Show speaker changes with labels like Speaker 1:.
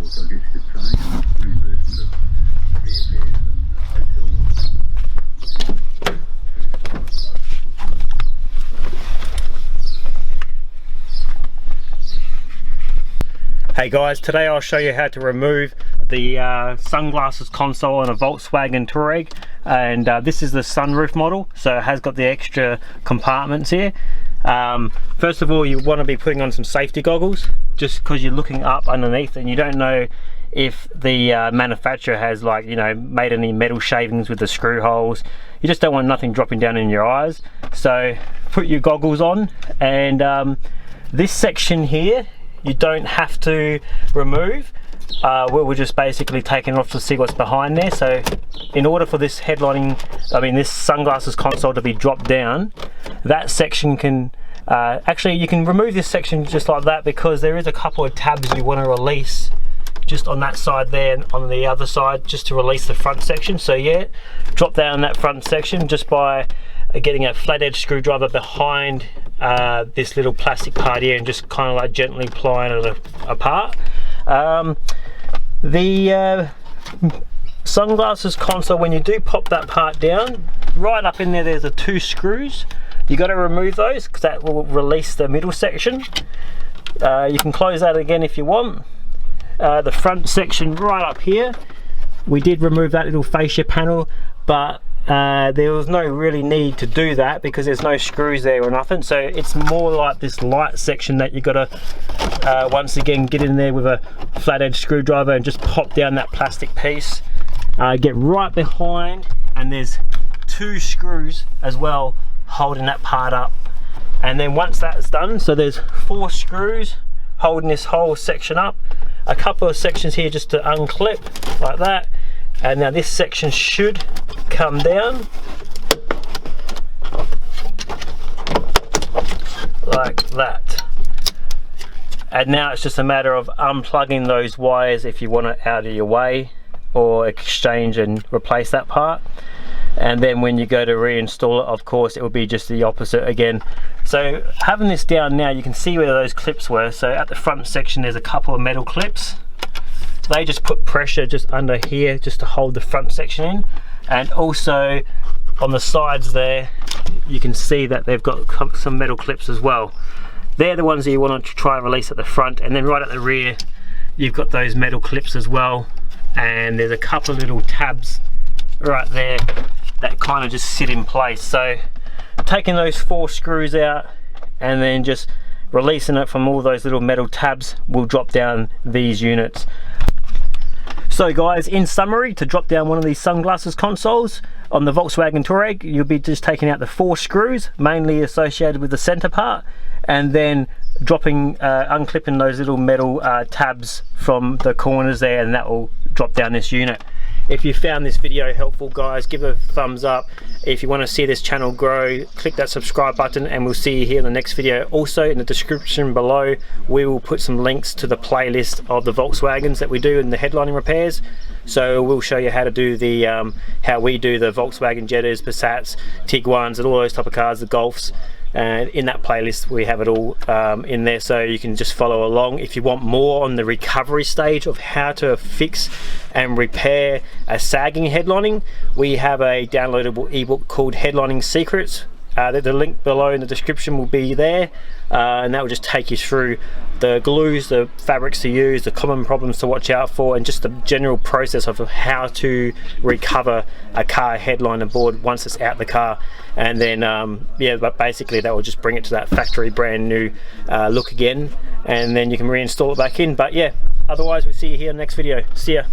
Speaker 1: So I guess you could say reimbursement of airfares and hotels.
Speaker 2: Hey guys, today I'll show you how to remove the sunglasses console on a Volkswagen Touareg, and this is the sunroof model, so it has got the extra compartments here. First of all, you want to be putting on some safety goggles, just because you're looking up underneath and you don't know if the manufacturer has, like, you know, made any metal shavings with the screw holes. You just don't want nothing dropping down in your eyes, so put your goggles on. And this section here you don't have to remove. We're just basically taking it off to see what's behind there. So in order for this this sunglasses console to be dropped down, that section can actually, you can remove this section just like that, because there is a couple of tabs you want to release just on that side there and on the other side, just to release the front section. So yeah, drop down that front section just by getting a flat edge screwdriver behind this little plastic part here and just kind of like gently plying it apart. The sunglasses console, when you do pop that part down, right up in there there's the two screws. You got to remove those because that will release the middle section. You can close that again if you want. The front section right up here, we did remove that little fascia panel, but there was no really need to do that because there's no screws there or nothing. So it's more like this light section that you got to once again get in there with a flat edge screwdriver and just pop down that plastic piece. Get right behind, and there's two screws as well holding that part up. And then once that's done, so there's 4 screws holding this whole section up, a couple of sections here just to unclip like that, and now this section should come down like that. And now it's just a matter of unplugging those wires if you want it out of your way, or exchange and replace that part. And then when you go to reinstall it, of course it will be just the opposite again. So having this down now, you can see where those clips were. So at the front section there's a couple of metal clips. They just put pressure just under here just to hold the front section in, and also on the sides there you can see that they've got some metal clips as well. They're the ones that you want to try and release at the front, and then right at the rear you've got those metal clips as well, and there's a couple of little tabs right there that kind of just sit in place. So taking those 4 screws out and then just releasing it from all those little metal tabs will drop down these units. So guys, in summary, to drop down one of these sunglasses consoles on the Volkswagen Touareg, you'll be just taking out the 4 screws mainly associated with the center part, and then dropping unclipping those little metal tabs from the corners there, and that will drop down this unit. If you found this video helpful, guys, give it a thumbs up. If you want to see this channel grow, click that subscribe button, and we'll see you here in the next video. Also in the description below we will put some links to the playlist of the Volkswagens that we do in the headlining repairs. So we'll show you how to do the how we do the Volkswagen Jettas, Passats, Tiguans, and all those type of cars, the Golfs. And in that playlist we have it all in there, so you can just follow along. If you want more on the recovery stage of how to fix and repair a sagging headlining, we have a downloadable ebook called Headlining Secrets. The link below in the description will be there, and that will just take you through the glues, the fabrics to use, the common problems to watch out for, and just the general process of how to recover a car headliner board once it's out the car. And then yeah, but basically that will just bring it to that factory brand new look again, and then you can reinstall it back in. But yeah, otherwise we'll see you here in the next video. See ya.